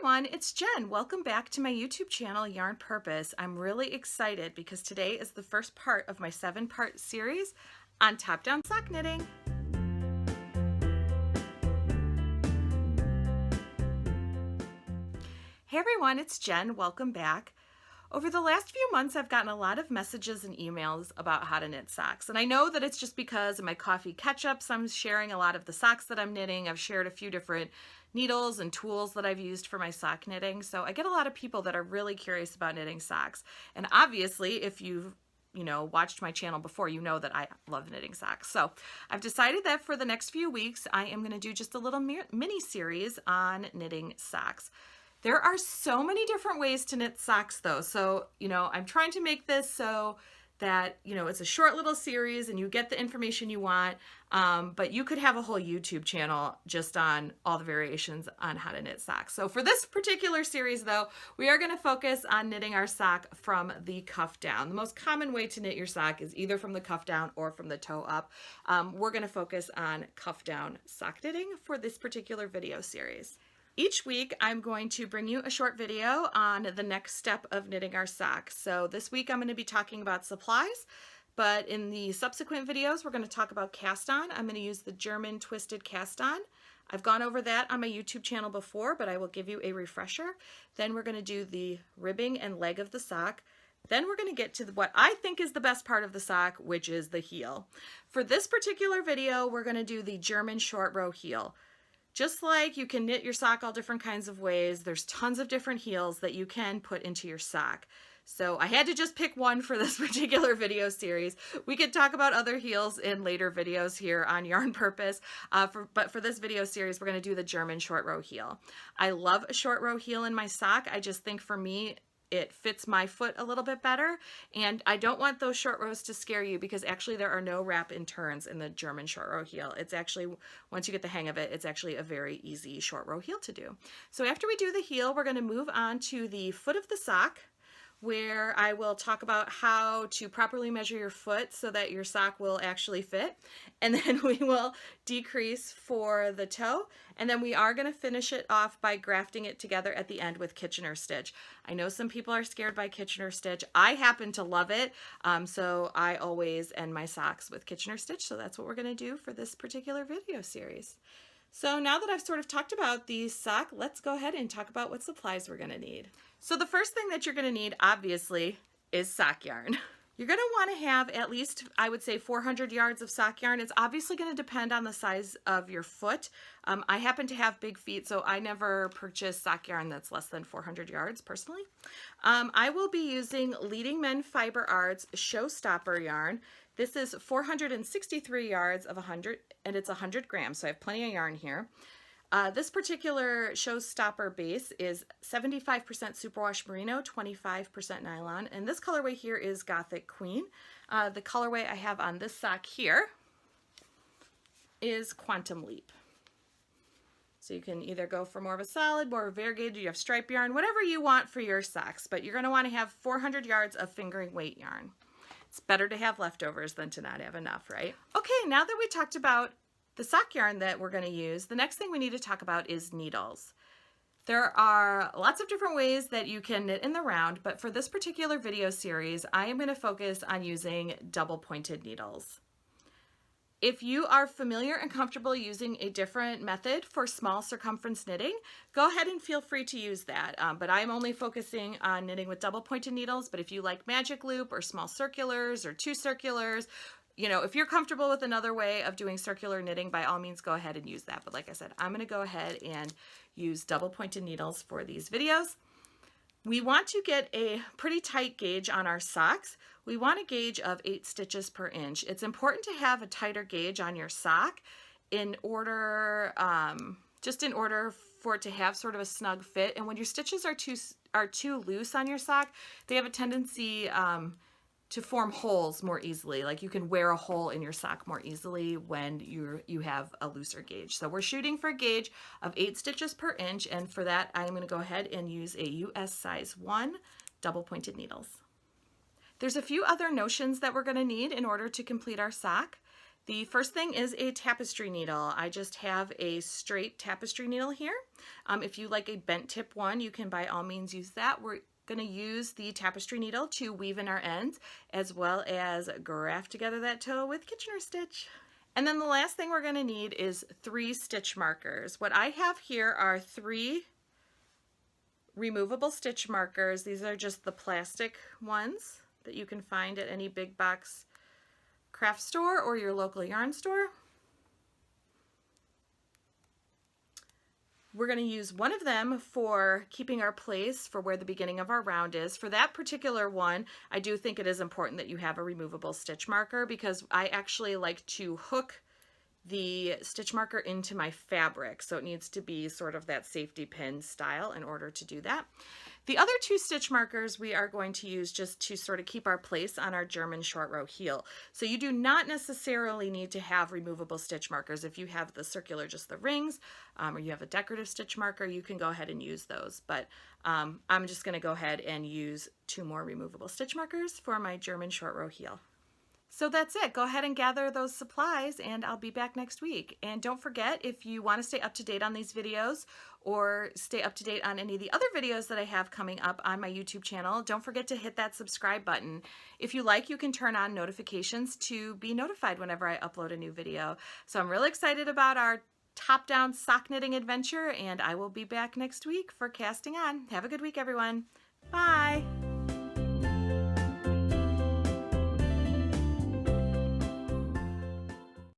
everyone, it's Jen. Welcome back to my YouTube channel, Yarn Purpose. I'm really excited because today is the first part of my 7-part series on top-down sock knitting. Hey everyone, it's Jen. Welcome back. Over the last few months, I've gotten a lot of messages and emails about how to knit socks. And I know that it's just because in my coffee catch-ups, I'm sharing a lot of the socks that I'm knitting. I've shared a few different needles and tools that I've used for my sock knitting. So I get a lot of people that are really curious about knitting socks. And obviously, if you've watched my channel before, you know that I love knitting socks. So I've decided that for the next few weeks, I am going to do just a little mini series on knitting socks. There are so many different ways to knit socks though. So, I'm trying to make this so that, it's a short little series and you get the information you want. But you could have a whole YouTube channel just on all the variations on how to knit socks. So for this particular series though, we are going to focus on knitting our sock from the cuff down. The most common way to knit your sock is either from the cuff down or from the toe up. We're going to focus on cuff down sock knitting for this particular video series. Each week, I'm going to bring you a short video on the next step of knitting our socks. So this week, I'm going to be talking about supplies, but in the subsequent videos, we're going to talk about cast on. I'm going to use the German twisted cast on. I've gone over that on my YouTube channel before, but I will give you a refresher. Then we're going to do the ribbing and leg of the sock. Then we're going to get to what I think is the best part of the sock, which is the heel. For this particular video, we're going to do the German short row heel. Just like you can knit your sock all different kinds of ways, there's tons of different heels that you can put into your sock. So I had to just pick one for this particular video series. We could talk about other heels in later videos here on Yarn Purpose, but for this video series, we're going to do the German short row heel. I love a short row heel in my sock. I just think for me, it fits my foot a little bit better, and I don't want those short rows to scare you because actually there are no wrap and turns in the German short row heel. It's actually, once you get the hang of it, it's actually a very easy short row heel to do. So after we do the heel, we're going to move on to the foot of the sock, where I will talk about how to properly measure your foot so that your sock will actually fit. And then we will decrease for the toe. And then we are going to finish it off by grafting it together at the end with Kitchener stitch. I know some people are scared by Kitchener stitch. I happen to love it. So I always end my socks with Kitchener stitch. So that's what we're going to do for this particular video series. So now that I've sort of talked about the sock, let's go ahead and talk about what supplies we're going to need. So the first thing that you're going to need, obviously, is sock yarn. You're going to want to have at least, I would say, 400 yards of sock yarn. It's obviously going to depend on the size of your foot. I happen to have big feet, so I never purchase sock yarn that's less than 400 yards personally. I will be using Leading Men Fiber Arts Showstopper yarn. This is 463 yards of 100, and it's 100 grams, so I have plenty of yarn here. This particular Showstopper base is 75% superwash merino, 25% nylon, and this colorway here is Gothic Queen. The colorway I have on this sock here is Quantum Leap. So you can either go for more of a solid, more of a variegated, you have stripe yarn, whatever you want for your socks, but you're going to want to have 400 yards of fingering weight yarn. It's better to have leftovers than to not have enough, right? Okay, now that we talked about the sock yarn that we're going to use, the next thing we need to talk about is needles. There are lots of different ways that you can knit in the round, but for this particular video series, I am going to focus on using double pointed needles. If you are familiar and comfortable using a different method for small circumference knitting, go ahead and feel free to use that. But I'm only focusing on knitting with double pointed needles, but if you like magic loop or small circulars or 2 circulars, if you're comfortable with another way of doing circular knitting, by all means, go ahead and use that. But like I said, I'm going to go ahead and use double pointed needles for these videos. We want to get a pretty tight gauge on our socks. We want a gauge of 8 stitches per inch. It's important to have a tighter gauge on your sock in order, just in order for it to have sort of a snug fit. And when your stitches are too loose on your sock, they have a tendency to form holes more easily. Like you can wear a hole in your sock more easily when you have a looser gauge. So we're shooting for a gauge of 8 stitches per inch, and for that I'm going to go ahead and use a US size 1 double pointed needles. There's a few other notions that we're going to need in order to complete our sock. The first thing is a tapestry needle. I just have a straight tapestry needle here. If you like a bent tip one, you can by all means use that. We're going to use the tapestry needle to weave in our ends, as well as graft together that toe with Kitchener stitch. And then the last thing we're going to need is 3 stitch markers. What I have here are 3 removable stitch markers. These are just the plastic ones that you can find at any big box craft store or your local yarn store. We're going to use one of them for keeping our place for where the beginning of our round is. For that particular one, I do think it is important that you have a removable stitch marker, because I actually like to hook the stitch marker into my fabric, so it needs to be sort of that safety pin style in order to do that. The other 2 stitch markers we are going to use just to sort of keep our place on our German short row heel. So you do not necessarily need to have removable stitch markers. If you have the circular, just the rings, or you have a decorative stitch marker, you can go ahead and use those. But I'm just going to go ahead and use 2 more removable stitch markers for my German short row heel. So that's it. Go ahead and gather those supplies, and I'll be back next week. And don't forget, if you want to stay up to date on these videos or stay up to date on any of the other videos that I have coming up on my YouTube channel, don't forget to hit that subscribe button. If you like, you can turn on notifications to be notified whenever I upload a new video. So I'm really excited about our top-down sock knitting adventure, and I will be back next week for casting on. Have a good week, everyone. Bye.